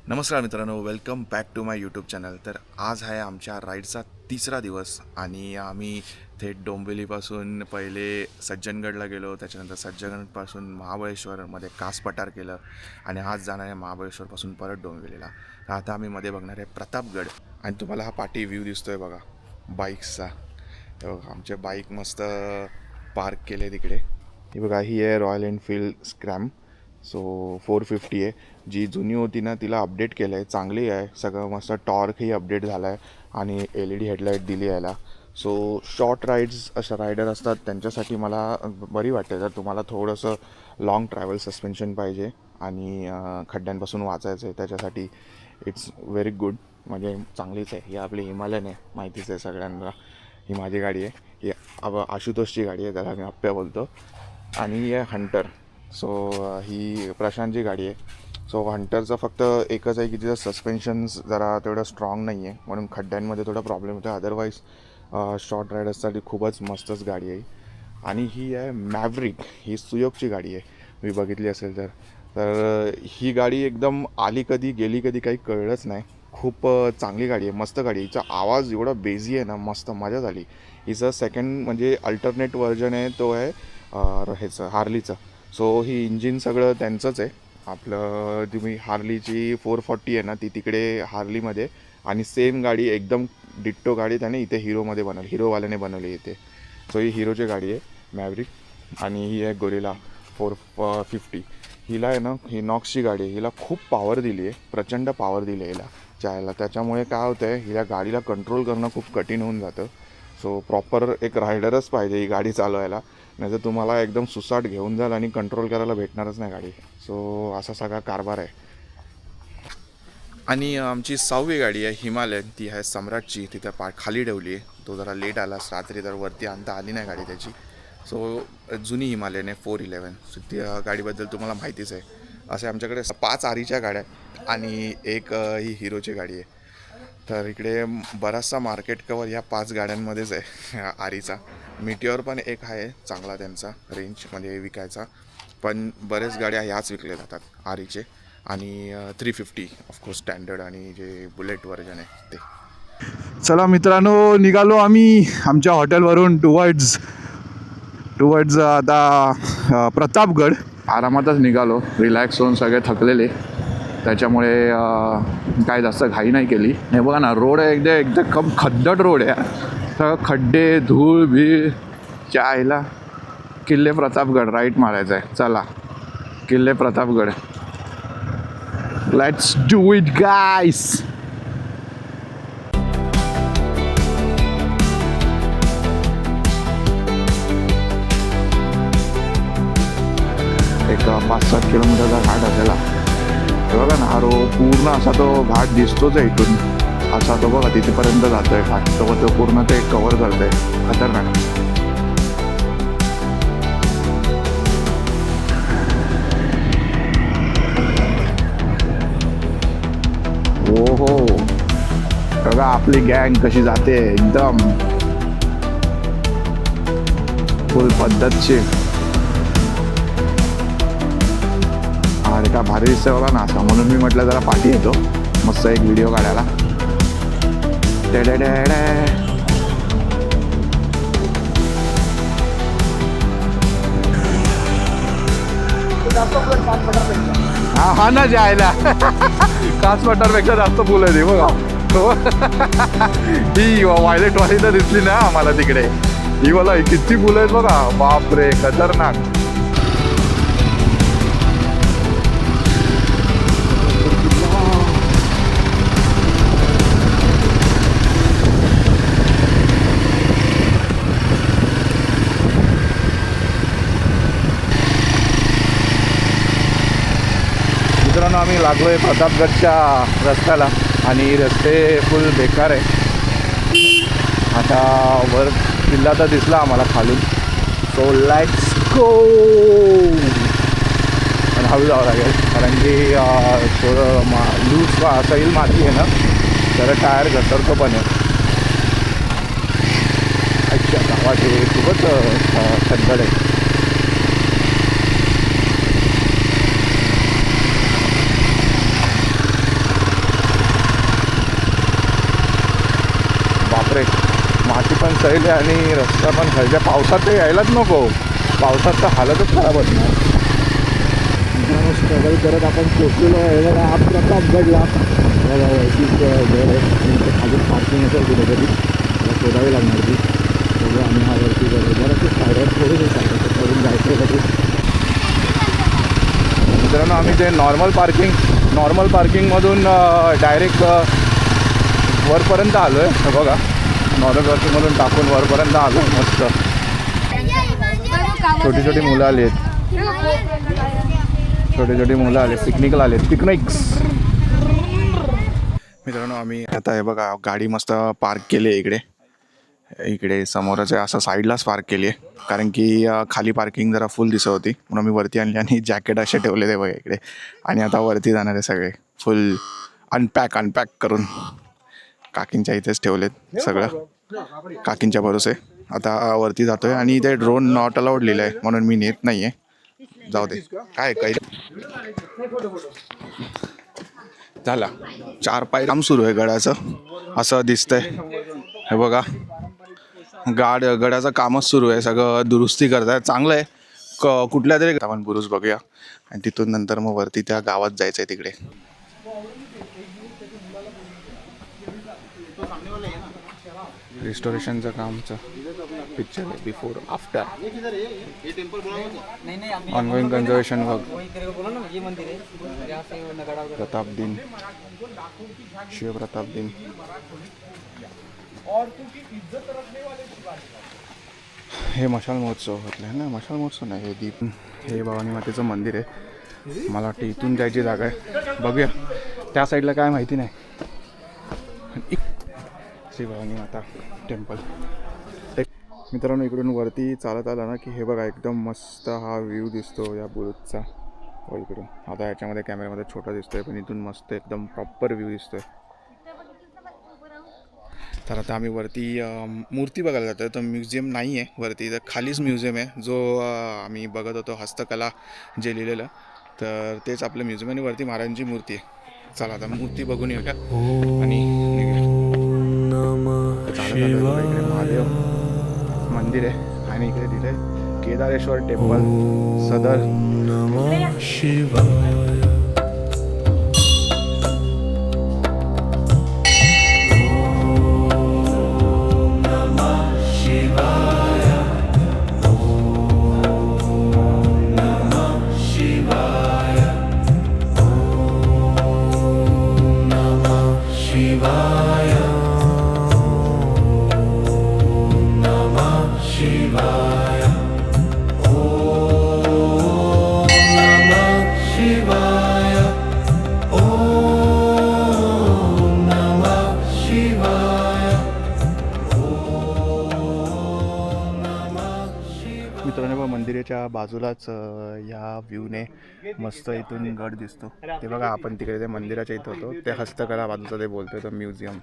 नमस्कार मित्रांनो, welcome back to my YouTube channel. तर आज आहे आमच्या राईडचा तिसरा दिवस आणि आम्ही थेट डोंबिवलीपासून पहिले सज्जनगडला गेलो. त्याच्यानंतर सज्जनगडपासून महाबळेश्वरमध्ये कास पठार केलं आणि आज जाणार आहे महाबळेश्वरपासून परत डोंबिवलीला. तर आता आम्ही मध्ये बघणार आहे प्रतापगड. आणि तुम्हाला हा पाठी व्ह्यू दिसतोय बघा बाईक्सचा. हे बघा आमचे बाईक मस्त पार्क केले तिकडे. ही बघा, ही आहे रॉयल एनफील्ड स्क्रॅम. सो 450 आहे. जी जुनी होती ना तिला अपडेट केलं आहे, चांगली आहे. सगळं मस्त टॉर्कही अपडेट झाला आहे आणि LED हेडलाईट दिली याला. सो शॉर्ट राईड्स अशा रायडर असतात त्यांच्यासाठी मला बरी वाटते. जर तुम्हाला थोडंसं लाँग ट्रॅव्हल सस्पेन्शन पाहिजे आणि खड्ड्यांपासून वाचायचं आहे त्याच्यासाठी इट्स व्हेरी गुड. म्हणजे चांगलीच आहे. ही आपली हिमालयन आहे, माहितीच आहे सगळ्यांना. ही माझी गाडी आहे. ही आशुतोषची गाडी आहे, त्याला मी आप्या बोलतो. आणि ही आहे हंटर. सो ही प्रशांतची गाडी आहे. सो हंटरचं फक्त एकच आहे की तिचं सस्पेन्शन्स जरा तेवढं स्ट्रॉंग नाही आहे, म्हणून खड्ड्यांमध्ये थोडा प्रॉब्लेम होतो. अदरवाईज शॉर्ट रायडर्ससाठी खूपच मस्तच गाडी आहे. आणि ही आहे मॅव्हरिक. ही सुयोगची गाडी आहे, मी बघितली असेल तर ही गाडी एकदम आली कधी गेली कधी काही कळलंच नाही. खूप चांगली गाडी आहे, मस्त गाडी आहे. हिचा आवाज एवढा बेझी आहे ना, मस्त मजा झाली. हिचं सेकंड म्हणजे अल्टरनेट व्हर्जन आहे, तो आहे ह्याचं हार्लीचं. सो ही इंजिन सगळं त्यांचंच आहे. आपलं तुम्ही हार्लीची 440 आहे ना, ती तिकडे हार्लीमध्ये, आणि सेम गाडी एकदम डिट्टो गाडी त्याने इथे हिरोमध्ये बनवली, हिरोवाल्याने बनवली इथे. सो ही हिरोची गाडी आहे मॅव्हरिक. आणि ही आहे गोरिला 450. हिला आहे ना, ही नॉक्सची गाडी आहे. हिला खूप पॉवर दिली आहे, प्रचंड पॉवर दिली आहे हिला चायला. त्याच्यामुळे काय होतं आहे, हिला गाडीला कंट्रोल करणं खूप कठीण होऊन जातं. सो प्रॉपर एक रायडरच पाहिजे ही गाडी चालवायला, नाही तर तुम्हाला एकदम सुसाट घेऊन जाल आणि कंट्रोल करायला भेटणारच नाही गाडी. सो असा सगळा कारभार आहे. आणि आमची 6वी गाडी आहे हिमालयन. ती आहे सम्राटची. तिथं खाली ठेवली आहे. तो जरा लेट आला रात्री, तर वरती आणता आली नाही गाडी त्याची. सो जुनी हिमालयन आहे 411. सो त्या गाडीबद्दल तुम्हाला माहितीच आहे. असे आमच्याकडे 5 आरीच्या गाड्या आहेत आणि एक ही हिरोची गाडी आहे. तर इकडे बराचसा मार्केट कवर ह्या 5 गाड्यांमध्येच आहे आरीचा. मिटिओर पण एक आहे चांगला त्यांचा रेंजमध्ये विकायचा, पण बरेच गाड्या ह्याच विकल्या जातात आरीचे. आणि 350 ऑफकोर्स स्टँडर्ड आणि जे बुलेट व्हर्जन आहे ते. चला मित्रांनो, निघालो आम्ही आमच्या हॉटेलवरून टुवर्ड्स आता प्रतापगड. आरामातच निघालो, रिलॅक्स होऊन, सगळे थकलेले. त्याच्यामुळे काय जास्त घाई नाही केली. हे बघा ना, रोड आहे एकदम खड्डट रोड आहे. सगळं खड्डे, धूळ बीळ. चायला किल्ले प्रतापगड राईट मारायचं आहे. चला किल्ले प्रतापगड, लेट्स डू इट गाईस. एक 5-7 किलोमीटरचा घाट असेल. हे बघा ना, हा पूर्ण असा तो घाट दिसतोच आहे इथून. असा तो बघा तिथेपर्यंत जातो आहे घाट. तो पूर्ण ते कव्हर करतो आहे. खतरनाक. हो, बघा आपली गँग कशी जाते, एकदम फुल पद्धतशीर. अरे का भारी दिसतंय बघा ना असं. म्हणून मी म्हटलं जरा पाठी येतो, मस्त एक व्हिडिओ काढायला. हा ना, जायला काच पठारपेक्षा जास्त फुलं आहे बघा. ही वायलेटवाली तर दिसली ना आम्हाला तिकडे. ही मला किती फुलं आहेत बघा, बापरे खतरनाक. मित्रांनो, आम्ही लागलो आहे प्रतापगडच्या रस्त्याला आणि रस्ते फुल बेकार आहे. आता वर किल्ला तर दिसला आम्हाला खालून. So let's go. पण हळू जावं लागेल, कारण की थोडं लूज सैल माती आहे ना, तर टायर घसरतो पण आहे. अच्छा, गावात हे खूपच खड्डड आहे. बापरे, माती पण सैल आणि रस्ता पण खालच्या पावसात तर यायलाच नको. पावसात तर हालतच खराब असणार. स्ट्रगल करत आपण पोचलेलो आहे. बघा हा प्रतापगडला बघा वरतीच घर आहे आणि इथे खाली पार्किंग असेल कुठेतरी मला शोधावी लागणार ती. बघा आम्ही हा वरती घर आहे. बरंच साईड थोडीशी साईड करून जायचं आहे. मित्रांनो आम्ही ते नॉर्मल पार्किंगमधून डायरेक्ट वरपर्यंत आलो आहे. बघा नॉर्मल पार्किंगमधून टाकून वरपर्यंत आलो. मस्त छोटी छोटी मुलं आली आहेत. छोटी मुलं आले, पिकनिकला आले, पिकनिक्स. मित्रांनो आम्ही आता हे बघा गाडी मस्त पार्क केली आहे इकडे समोरच आहे, असं साईडलाच पार्क केली आहे. कारण की खाली पार्किंग जरा फुल दिसत होती म्हणून मी वरती आणली आणि जॅकेट असे ठेवले ते बघा इकडे. आणि आता वरती जाणार आहे सगळे फुल अनपॅक करून. काकींच्या इथेच ठेवलेत सगळं, काकींच्या भरोसे. आता वरती जातोय आणि ते ड्रोन नॉट अलाउड लिहिलं आहे म्हणून मी नेत नाही आहे. जाऊ दे काय काही झाला. 4 पाय काम सुरू आहे गडाचं असं दिसतंय. हे बघा गडाचं कामच सुरू आहे, सगळं दुरुस्ती करताय. चांगलं आहे. कुठल्या तरी आपण बुरुज बघूया आणि तिथून नंतर मग वरती त्या गावात जायचं आहे तिकडे. रिस्टोरेशनचं कामचं पिक्चर आहे before after ongoing conservation work. Pratap दिन, शिवप्रताप दिन. हे मशाल महोत्सव होतले ना, मशाल महोत्सव नाही हे दीप. हे भवानी मातेचं मंदिर आहे. मला वाटतं इथून जायची जागा आहे. बघूया त्या साईडला काय माहिती नाही. श्री भवानी माता टेम्पल. मित्रांनो इकडून वरती चालत आला ना की हे बघा एकदम मस्त हा व्ह्यू दिसतो या बुरुजचा. इकडून आता याच्यामध्ये कॅमेऱ्यामध्ये छोटा दिसतोय पण इथून मस्त एकदम प्रॉपर व्ह्यू दिसतोय. तर आता आम्ही वरती मूर्ती बघायला जातो. तर म्युझियम नाही आहे वरती, तर खालीच म्युझियम आहे जो आम्ही बघत होतो हस्तकला जे लिहिलेलं, तर तेच आपलं म्युझियम. आणि वरती महाराजांची मूर्ती आहे. चला आता मूर्ती बघून येऊया आणि इकडे महादेव मंदिर आहे आणि इकडे तिथे केदारेश्वर टेम्पल सदर. मित्रांनो मंदिराच्या बाजूलाच या व्ह्यूने मस्त इथून गड दिसतो. ते बघा आपण तिकडे ते मंदिराच्या इथं होतो ते हस्तकला बाजूचं ते बोलतोय तर म्युझियम.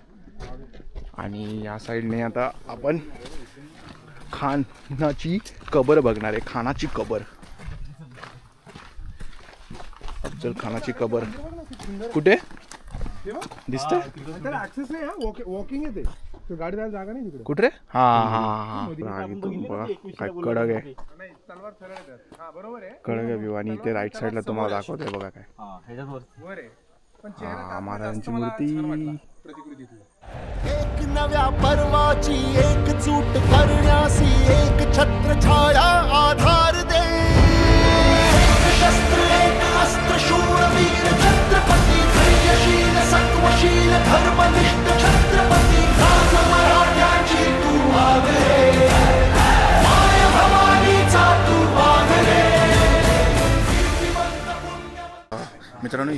आणि या साईडने आता आपण खानाची कबर बघणार आहे. खानाची कबर, अफजल खानाची कबर कुठे दिसते? गाडी जायला जागा नाही तिकडे. कुठे रे? हा काय कडक आहे, कडक आहे व्ह्यू. आणि इथे राईट साईडला तुम्हाला दाखवतोय बघा काय महाराजांची मूर्ती. एक नव्या पर्वाची एकजूट करण्यासी एक छत्र छाया आधार दे. शस्त्र एक अस्त्र शूरवीर छत्रपती धैर्यशील सत्वशील धर्मनिष्ठ छत्रपती राज मराठ्याची तू आगरे. माय भवानीचा तू आगरे. मित्रांनो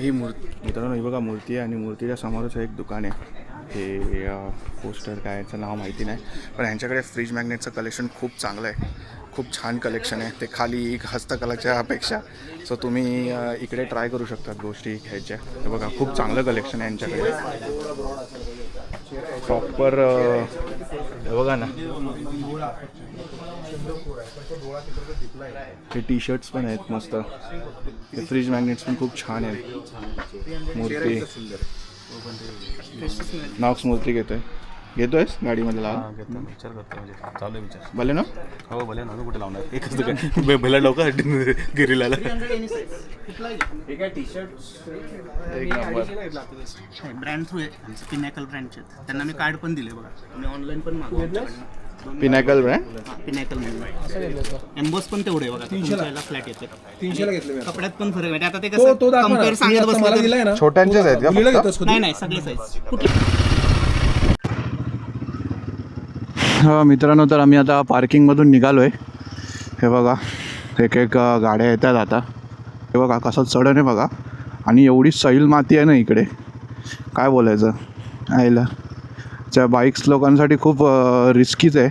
ही बघा मूर्ती आहे आणि मूर्तीच्या समोरच एक दुकान आहे. हे पोस्टर काय याचं नाव माहिती नाही पण ह्यांच्याकडे फ्रीज मॅग्नेटचं कलेक्शन खूप चांगलं आहे. खूप छान कलेक्शन आहे ते खाली हस्तकलाच्या अपेक्षा. सो तुम्ही इकडे ट्राय करू शकतात गोष्टी घ्यायच्या. हे बघा खूप चांगलं कलेक्शन आहे यांच्याकडे प्रॉपर. हे बघा ना हे टी शर्ट्स पण आहेत मस्त. हे फ्रीज मॅग्नेट्स पण खूप छान आहेत. मूर्ती नॉक्स मूर्ती घेतोय घेतोयस गाडीमध्ये लावा घेतो विचार करतो म्हणजे चालू आहे विचार भले ना हो भले ना कुठे लावणार एकच काय भला डोका गिरीला ब्रँड थ्रू आहे पिनॅकल ब्रँडचे त्यांना मी कार्ड पण दिले बघा तुम्ही ऑनलाईन पण मागवा पिनॅकल ब्रँड पिनॅकल म्हणून एम्बॉस पण तेवढे आहे बघा 300ला फ्लॅट येते 300ला घेतले कपड्यात पण फरक आहे आता ते कसं कम्पेअर सांगत मला बसलं दिलाय ना छोट्यांचेच आहेत का मुलीला फक्त? घेतोस नाही नाही सगळे साईज कुठले मित्रांनो, तर आम्ही आता पार्किंगमधून निघालो आहे. हे बघा एक एक गाड्या येतात आता. हे बघा कसं चढण आहे बघा. आणि एवढी सैल माती आहे ना इकडे, काय बोलायचं आईला. त्या बाईक्स लोकांसाठी खूप रिस्कीच आहे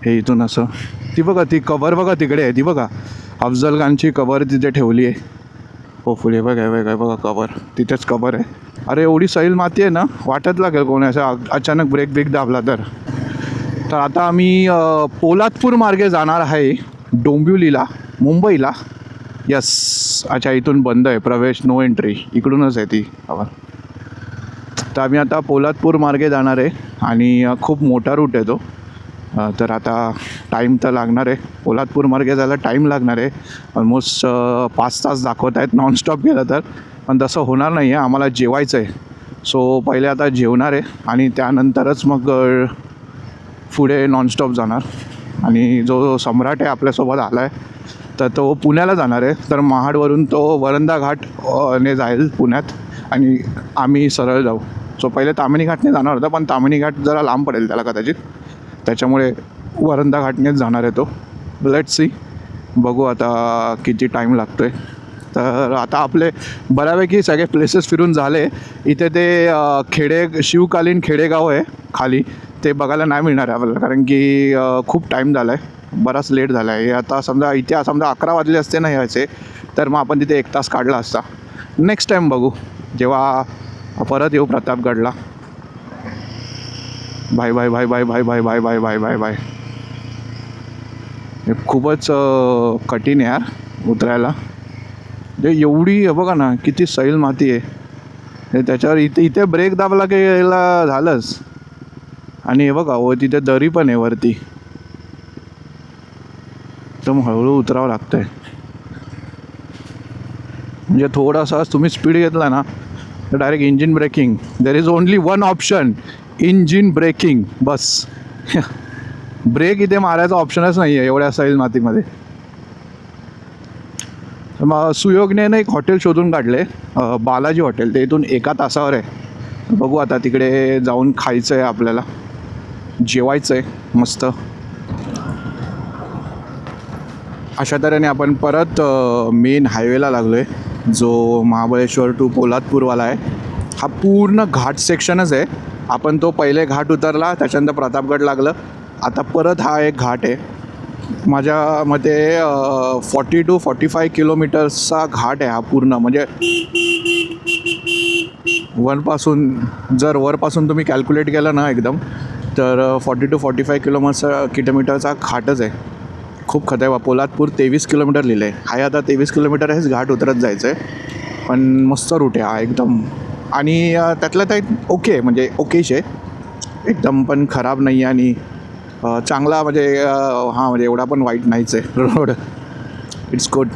हे. इथून असं ती बघा, ती कबर बघा तिकडे आहे, ती बघा अफजल खानची कबर तिथे ठेवली आहे. हो फुले बघा बघा बघा कबर, तिथेच कबर आहे. अरे एवढी सैल माती आहे ना, वाटत लागेल कोणी असं अचानक ब्रेक दाबला तर. तर आता आम्ही पोलादपूर मार्गे जाणार आहे डोंबिवलीला, मुंबईला. यस, अच्छा इथून बंद आहे प्रवेश, नो एंट्री, इकडूनच आहे ती. तर आम्ही आता पोलादपूर मार्गे जाणार आहे आणि खूप मोठा रूट आहे तो. तर आता टाईम तर लागणार आहे, पोलादपूर मार्गे जायला टाईम लागणार आहे. ऑलमोस्ट 5 तास दाखवत आहेत नॉनस्टॉप गेलं तर. पण तसं होणार नाही आहे, आम्हाला जेवायचं आहे. सो पहिले आता जेवणार आहे आणि त्यानंतरच मग पुढे नॉनस्टॉप जाणार. आणि जो सम्राट आहे आपल्यासोबत आला आहे तर तो पुण्याला जाणार आहे. तर महाडवरून तो वरंदा घाट ने जाईल पुण्यात आणि आम्ही सरळ जाऊ. सो पहिले ताम्हिणी घाटने जाणार होता, पण ताम्हिणी घाट जरा लांब पडेल त्याला कदाचित, त्याच्यामुळे वरंदा घाटनेच जाणार आहे तो. लेट्स सी, बघू आता किती टाईम लागतो आहे. तर आता आपले बऱ्यापैकी सगळे प्लेसेस फिरून झाले. इथे ते शिवकालीन खेडेगाव आहे खाली, ते बघायला नाही मिळणार आहे आपल्याला, कारण की खूप टाईम झाला आहे, बराच लेट झाला आहे. आता समजा 11 वाजले असते ना यायचे, तर मग आपण तिथे 1 तास काढला असता. नेक्स्ट टाईम बघू जेव्हा परत येऊ प्रतापगडला. Bye bye bye bye bye bye bye bye bye bye bye. हे खूपच कठीण आहे यार उतरायला. जे एवढी बघा ना किती सैल माती आहे. त्याच्यावर इथे ब्रेक दाबला की याला झालंच. आणि हे बघा तिथे दरी पण आहे वरती, एकदम हळूहळू उतरावं लागतं आहे. म्हणजे थोडासा तुम्ही स्पीड घेतला ना तर direct engine braking. There is only one option, engine braking, बस. ब्रेक इथे मारायचा ऑप्शनच नाही आहे एवढ्या सैल मातीमध्ये. तर मग सुयोगने एक हॉटेल शोधून काढले, बालाजी हॉटेल. ते इथून 1 तासावर आहे. बघू आता तिकडे जाऊन खायचं आहे आपल्याला, जेवायचं आहे मस्त. अशा तऱ्हेने आपण परत मेन हायवेला लागलो आहे, जो महाबळेश्वर टू पोलादपूरवाला आहे. हा पूर्ण घाट सेक्शनच आहे. आपण तो पहिले घाट उतरला, त्याच्यानंतर प्रतापगड लागलं, आता परत हा एक घाट आहे. माझ्या मते 40 to 45 किलोमीटर्सचा घाट आहे हा पूर्ण. म्हणजे वरपासून तुम्ही कॅल्क्युलेट केलं ना एकदम, तर 40 to 45 किलोमीटरचा घाटच आहे. खूप खत आहे. पोलादपूर 23 किलोमीटर लिहिलं आहे. हाय आता 23 किलोमीटर हेच घाट उतरत जायचं आहे. पण मस्त रूट आहे हा एकदम. आणि त्यातलं त्यात ओके, म्हणजे ओकेश आहे एकदम, पण खराब नाही आहे. आणि चांगला म्हणजे हां, म्हणजे एवढा पण वाईट नाहीच आहे रोड. It's good.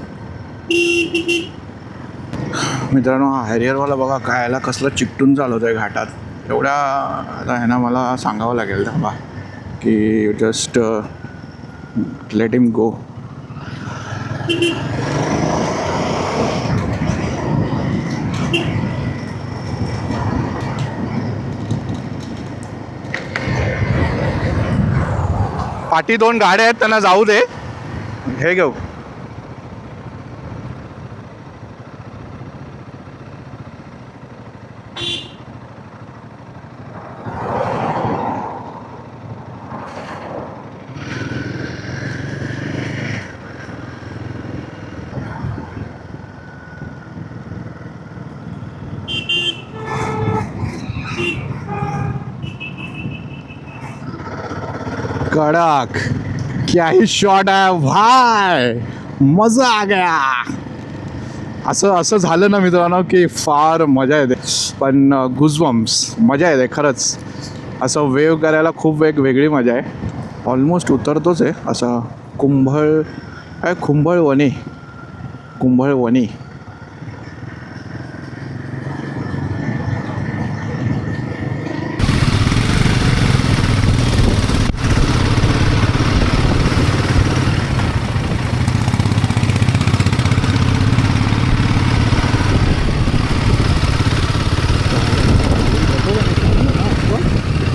मित्रांनो, हा हॅरियरवाला बघा काय याला कसलं चिकटून चालवत आहे घाटात. एवढ्या आता ह्यांना मला सांगावं लागेल थांबा की जस्ट लेट हिम गो. पाठी 2 गाड्या आहेत, त्यांना जाऊ दे. हे घेऊ. कड़क, क्या ही शॉट आहे भाई, मजा आ गया. असं झालं ना मित्रांनो की फार मजा येते. पण गुजबम्स, मजा येते खरंच. असं वेव करायला खूप एक वेगळी मजा आहे. ऑलमोस्ट उतरतोच आहे असं कुंभळवणी.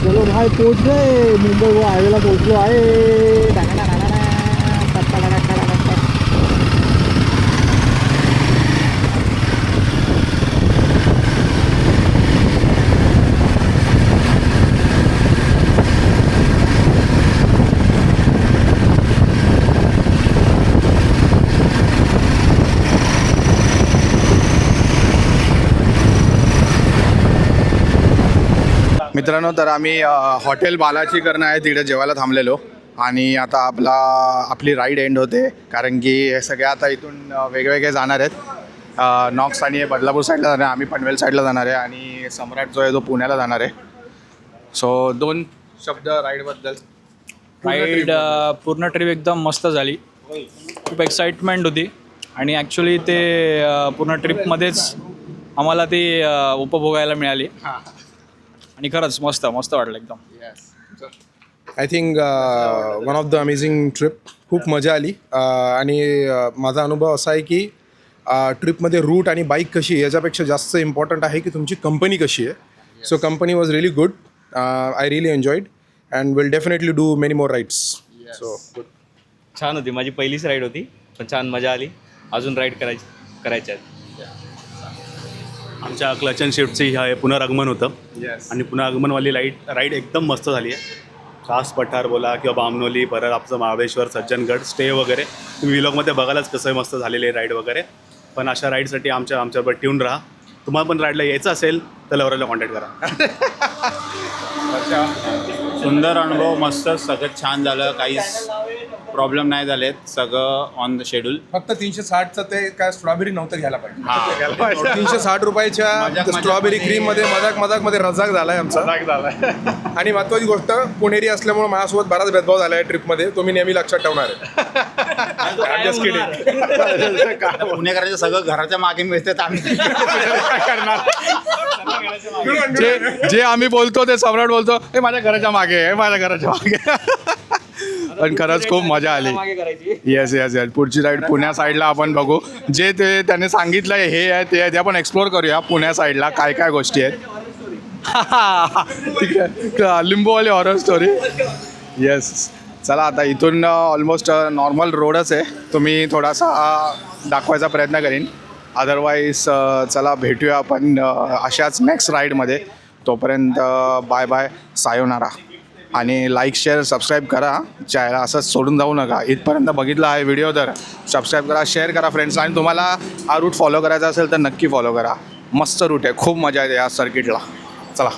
चलो भाई पोहोच गए मुंबई को हायवेला पोहोचलो आहे. मित्रांनो, तर आम्ही हॉटेल बालाजी करणं आहे तिकडे जेवायला थांबलेलो आणि आता आपली राईड एंड होते, कारण की हे सगळे आता इथून वेगवेगळे जाणार आहेत. नॉक्स आणि बदलापूर साईडला जाणार आहे, आम्ही पनवेल साईडला जाणार आहे आणि सम्राट जो आहे तो पुण्याला जाणार आहे. सो 2 शब्द राईडबद्दल. राईड पूर्ण ट्रिप एकदम मस्त झाली. खूप एक्साइटमेंट होती आणि ॲक्च्युली ते पूर्ण ट्रिपमध्येच आम्हाला ती उपभोगायला मिळाली आणि खरंच मस्त वाटलं एकदम. I think one of the amazing trip. खूप मजा आली आणि माझा अनुभव असा आहे की ट्रिपमध्ये रूट आणि बाईक कशी आहे याच्यापेक्षा जास्त इम्पॉर्टंट आहे की तुमची कंपनी कशी आहे. So company was really good. I really enjoyed and will definitely do many more rides. So good. छान होती, माझी पहिलीच राईड होती, पण छान मजा आली. अजून राईड करायच्या आहेत. आमच्या क्लच अँड शिफ्टची हे पुनरागमन होतं आणि पुनरागमनवाली राईड एकदम मस्त झाली आहे. कास पठार बोला किंवा बामनोली, परत आपलं महाबळेश्वर, सज्जनगड, स्टे वगैरे तुम्ही व्लॉगमध्ये बघायलाच कसं मस्त झालेली आहे राईड वगैरे. पण अशा राईडसाठी आमच्याबरोबर ट्यून राहा. तुम्हाला पण राईडला यायचं असेल तर लवकरात कॉन्टॅक्ट करा. सुंदर अनुभव, मस्त, सगळं छान झालं, काहीच प्रॉब्लेम नाही झालेत, सगळं ऑन द शेड्यूल. फक्त 360चं ते काय स्ट्रॉबेरी नव्हतं घ्यायला पाहिजे. 360 रुपयाच्या स्ट्रॉबेरी क्रीममध्ये मजाकमध्ये रजाक झालाय आमचा. आणि महत्त्वाची गोष्ट, पुणेरी असल्यामुळे माझ्यासोबत बराच भेदभाव झाला आहे ट्रिपमध्ये, तो मी नेहमी लक्षात ठेवणार आहे. पुणेकरांचं सगळं घराच्या मागे मिळते, आम्ही जे आम्ही बोलतो ते सम्राट बोलतो, हे माझ्या घराच्या मागे आहे, माझ्या घराच्या मागे. पण खरंच खूप मजा आली. येस. पुढची राईड पुण्या साईडला आपण बघू. जे ते त्याने सांगितलं हे आहे ते आहे ते आपण एक्सप्लोर करूया. पुण्या साईडला काय काय गोष्टी आहेत. ठीक आहे, लिंबूवाली हॉरर स्टोरी. येस. चला, आता इथून ऑलमोस्ट नॉर्मल रोडच आहे. तुम्ही थोडासा दाखवायचा प्रयत्न करीन. अदरवाईज चला भेटूया आपण अशाच नेक्स्ट राईडमध्ये. तोपर्यंत बाय बाय, सायोनारा. आणि लाईक, शेअर, सबस्क्राईब करा चॅनल. असंच सोडून जाऊ नका. इथपर्यंत बघितला आहे व्हिडिओ तर सबस्क्राईब करा, शेअर करा फ्रेंड्स. आणि तुम्हाला हा रूट फॉलो करायचा असेल तर नक्की फॉलो करा. मस्त रूट आहे, खूप मजा येते या सर्किटला. चला.